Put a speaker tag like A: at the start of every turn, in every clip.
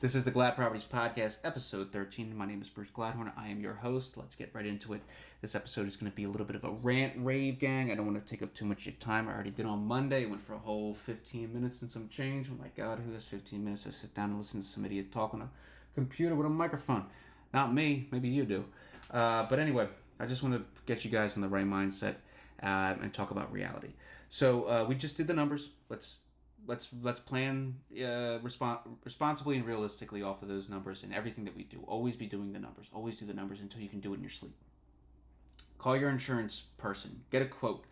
A: This is the Glatt Properties Podcast, episode 13. My name is Bruce Gladhorn. I am your host. Let's get right into it. This episode is going to be a little bit of a rant rave, gang. I don't want to take up too much of your time. I already did on Monday. I went for a whole 15 minutes and some change. Oh my God, who has 15 minutes to sit down and listen to some idiot talk on a computer with a microphone? Not me. Maybe you do. But anyway, I just want to get you guys in the right mindset and talk about reality. So we just did the numbers. Let's plan responsibly and realistically off of those numbers and everything that we do. Always be doing the numbers. Always do the numbers until you can do it in your sleep. Call your insurance person. Get a quote.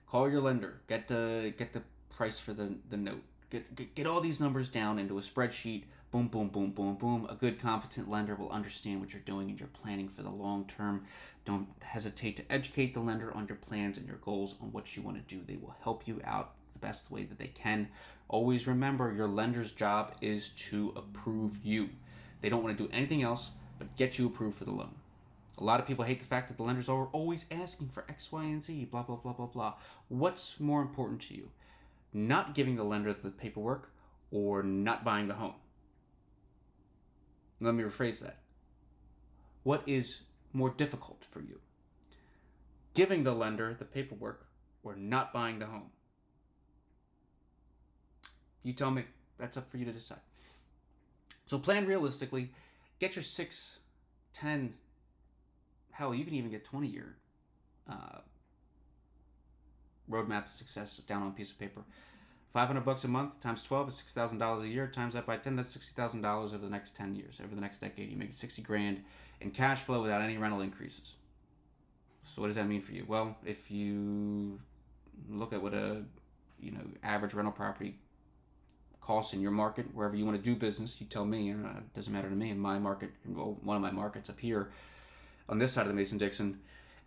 A: Call your lender. Get the price for the note. Get all these numbers down into a spreadsheet. Boom, boom, boom, boom, boom. A good, competent lender will understand what you're doing and you're planning for the long term. Don't hesitate to educate the lender on your plans and your goals on what you want to do. They will help you out the best way that they can. Always remember, your lender's job is to approve you. They don't want to do anything else but get you approved for the loan. A lot of people hate the fact that the lenders are always asking for X, Y, and Z, blah, blah, blah, blah, blah. What's more important to you? Not giving the lender the paperwork or not buying the home? Let me rephrase that. What is more difficult for you? Giving the lender the paperwork or not buying the home? You tell me. That's up for you to decide. So plan realistically. Get your 6, 10, hell, you can even get 20-year roadmap to success down on a piece of paper. $500 a month times 12 is $6,000 a year. Times that by 10, that's $60,000 over the next 10 years. Over the next decade, you make $60,000 in cash flow without any rental increases. So what does that mean for you? Well, if you look at what a average rental property costs in your market, wherever you want to do business, you tell me. It doesn't matter to me. In my market, well, one of my markets up here on this side of the Mason-Dixon,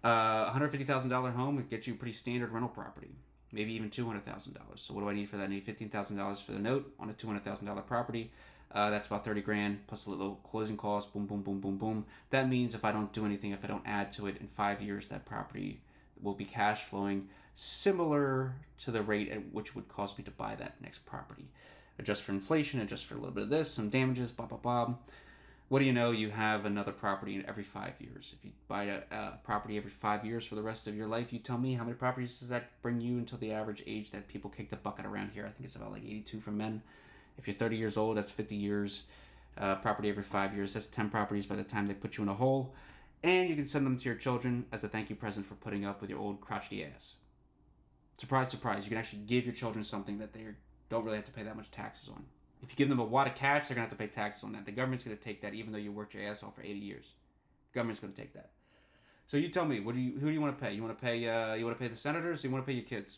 A: $150,000 home would get you a pretty standard rental property, maybe even $200,000. So what do I need for that? I need $15,000 for the note on a $200,000 property. That's about $30,000 plus a little closing costs. Boom, boom, boom, boom, boom. That means if I don't do anything, if I don't add to it, in 5 years, that property will be cash flowing similar to the rate at which it would cost me to buy that next property. Adjust for inflation, adjust for a little bit of this, some damages, blah, blah, blah. What do you know? You have another property in every 5 years. If you buy a property every 5 years for the rest of your life, you tell me, how many properties does that bring you until the average age that people kick the bucket around here? I think it's about like 82 for men. If you're 30 years old, that's 50 years. Property every 5 years, that's 10 properties by the time they put you in a hole. And you can send them to your children as a thank you present for putting up with your old crotchety ass. Surprise, surprise. You can actually give your children something that they don't really have to pay that much taxes on. If you give them a wad of cash, they're going to have to pay taxes on that. The government's going to take that even though you worked your ass off for 80 years. The government's going to take that. So you tell me, who do you want to pay? You want to pay the senators or you want to pay your kids?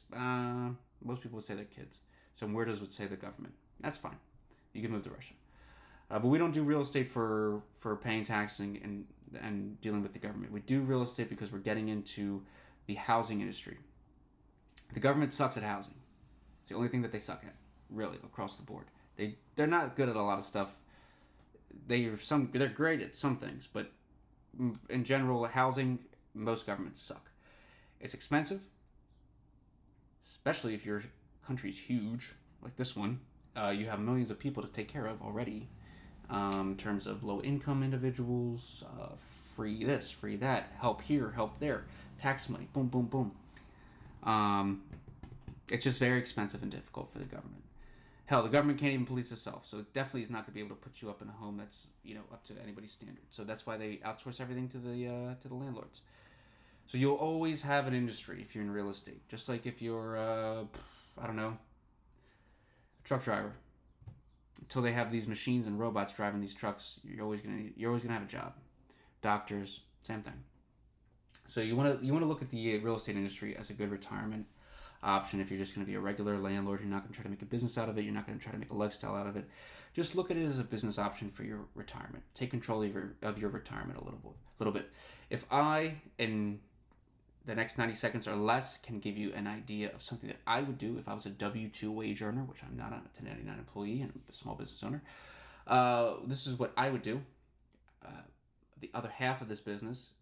A: Most people would say their kids. Some weirdos would say the government. That's fine. You can move to Russia. But we don't do real estate for paying taxes and dealing with the government. We do real estate because we're getting into the housing industry. The government sucks at housing. It's the only thing that they suck at, really, across the board. They're not good at a lot of stuff. They're great at some things, but in general, housing, most governments suck. It's expensive, especially if your country's huge, like this one. You have millions of people to take care of already. In terms of low-income individuals, free this, free that, help here, help there, tax money, boom, boom, boom. It's just very expensive and difficult for the government. Hell, the government can't even police itself, so it definitely is not going to be able to put you up in a home that's up to anybody's standard. So that's why they outsource everything to the landlords. So you'll always have an industry if you're in real estate, just like if you're a truck driver. Until they have these machines and robots driving these trucks, you're always gonna have a job. Doctors, same thing. So you want to look at the real estate industry as a good retirement option. If you're just going to be a regular landlord, you're not going to try to make a business out of it. You're not going to try to make a lifestyle out of it. Just look at it as a business option for your retirement. Take control of your retirement a little bit. If I, in the next 90 seconds or less, can give you an idea of something that I would do if I was a W-2 wage earner, which I'm not. I'm a 1099 employee and a small business owner. This is what I would do. The other half of this business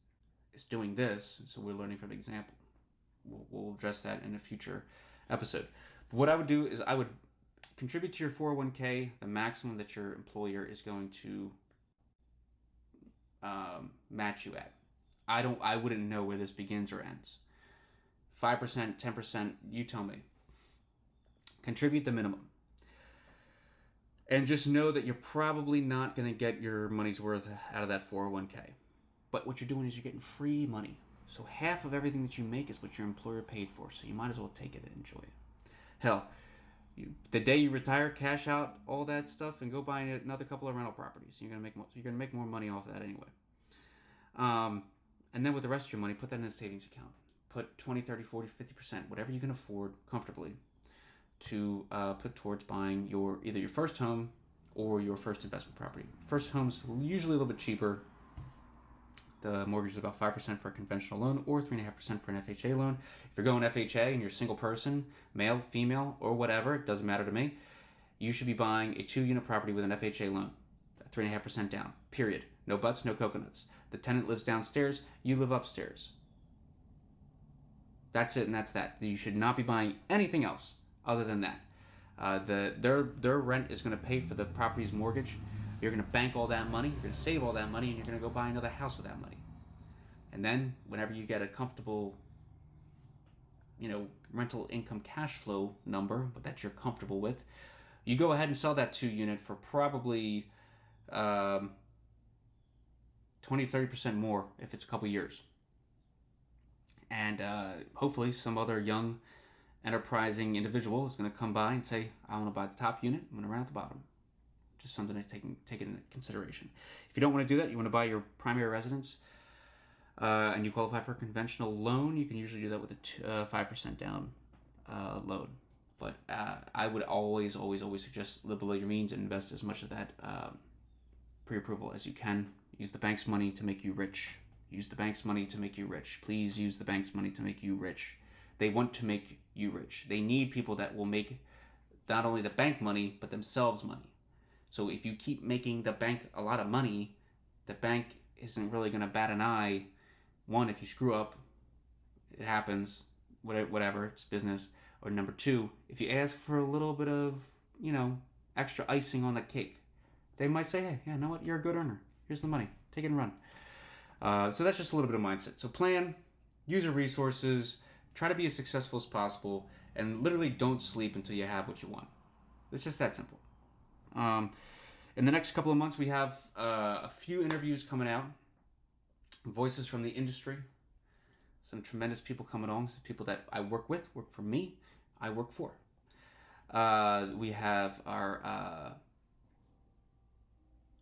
A: is doing this, so we're learning from example. We'll address that in a future episode. But what I would do is I would Contribute to your 401k the maximum that your employer is going to match you at. I wouldn't know where this begins or ends. 5%, 10%, you tell me. Contribute the minimum. And just know that you're probably not going to get your money's worth out of that 401k. But what you're doing is you're getting free money. So half of everything that you make is what your employer paid for. So you might as well take it and enjoy it. Hell, the day you retire, cash out all that stuff and go buy another couple of rental properties. You're gonna make more money off of that anyway. And then with the rest of your money, put that in a savings account. Put 20, 30, 40, 50%, whatever you can afford comfortably to put towards buying either your first home or your first investment property. First home's usually a little bit cheaper. The mortgage is about 5% for a conventional loan or 3.5% for an FHA loan. If you're going FHA and you're a single person, male, female, or whatever, it doesn't matter to me, you should be buying a 2-unit property with an FHA loan, 3.5% down, period. No buts, no coconuts. The tenant lives downstairs, you live upstairs. That's it and that's that. You should not be buying anything else other than that. Their rent is going to pay for the property's mortgage. You're going to bank all that money, you're going to save all that money, and you're going to go buy another house with that money. And then whenever you get a comfortable, rental income cash flow number that you're comfortable with, you go ahead and sell that 2-unit for probably 20-30% more if it's a couple years. And hopefully some other young, enterprising individual is going to come by and say, I want to buy the top unit, I'm going to rent at the bottom. Just something to take into consideration. If you don't want to do that, you want to buy your primary residence, and you qualify for a conventional loan, you can usually do that with a 5% down loan. But I would always suggest live below your means and invest as much of that pre-approval as you can. Use the bank's money to make you rich. Use the bank's money to make you rich. Please use the bank's money to make you rich. They want to make you rich. They need people that will make not only the bank money, but themselves money. So if you keep making the bank a lot of money, the bank isn't really going to bat an eye. One, if you screw up, it happens, whatever, it's business. Or number two, if you ask for a little bit of, extra icing on the cake, they might say, hey, yeah, you know what, you're a good earner. Here's the money. Take it and run. So that's just a little bit of mindset. So plan, use your resources, try to be as successful as possible, and literally don't sleep until you have what you want. It's just that simple. In the next couple of months, we have a few interviews coming out. Voices from the industry. Some tremendous people coming on. Some people that I work with, work for me, I work for. We have our...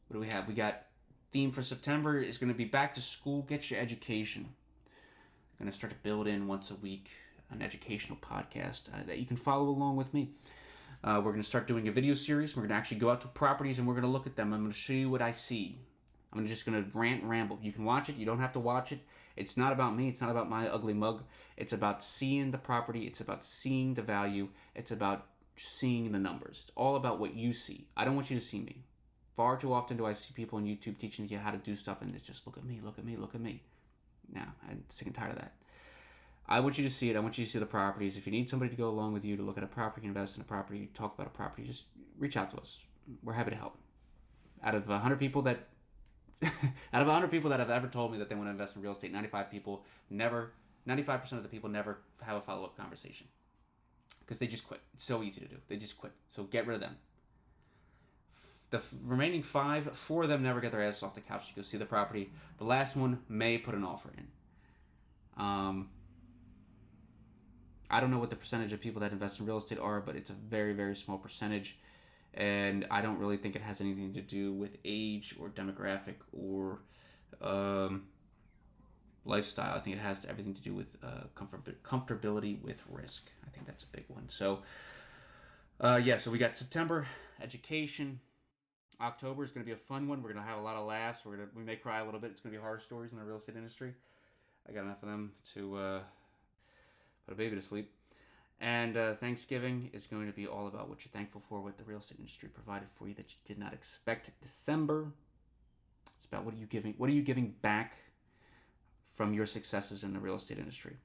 A: what do we have? We got theme for September is going to be back to school, get your education. I'm going to start to build in once a week an educational podcast that you can follow along with me. We're going to start doing a video series. We're going to actually go out to properties and we're going to look at them. I'm going to show you what I see. I'm just going to rant and ramble. You can watch it. You don't have to watch it. It's not about me. It's not about my ugly mug. It's about seeing the property. It's about seeing the value. It's about seeing the numbers. It's all about what you see. I don't want you to see me. Far too often do I see people on YouTube teaching you how to do stuff and it's just look at me, look at me, look at me. Now, I'm sick and tired of that. I want you to see it. I want you to see the properties. If you need somebody to go along with you to look at a property, invest in a property, talk about a property, just reach out to us. We're happy to help. Out of 100 people that have ever told me that they want to invest in real estate, 95% of the people never have a follow-up conversation because they just quit. It's so easy to do. They just quit. So get rid of them. The remaining 4 of them never get their asses off the couch to go see the property. The last one may put an offer in. I don't know what the percentage of people that invest in real estate are, but it's a very, very small percentage. And I don't really think it has anything to do with age or demographic or lifestyle. I think it has everything to do with comfortability with risk. I think that's a big one. So, so we got September, education. October is going to be a fun one. We're going to have a lot of laughs. We may cry a little bit. It's going to be horror stories in the real estate industry. I got enough of them to put a baby to sleep. And Thanksgiving is going to be all about what you're thankful for, what the real estate industry provided for you that you did not expect. December, it's about what are you giving back from your successes in the real estate industry.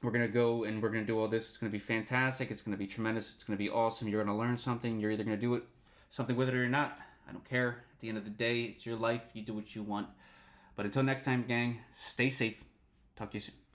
A: We're going to go and we're going to do all this. It's going to be fantastic. It's going to be tremendous. It's going to be awesome. You're going to learn something. You're either going to do something with it or you're not. I don't care. At the end of the day, it's your life. You do what you want. But until next time, gang, stay safe. Talk to you soon.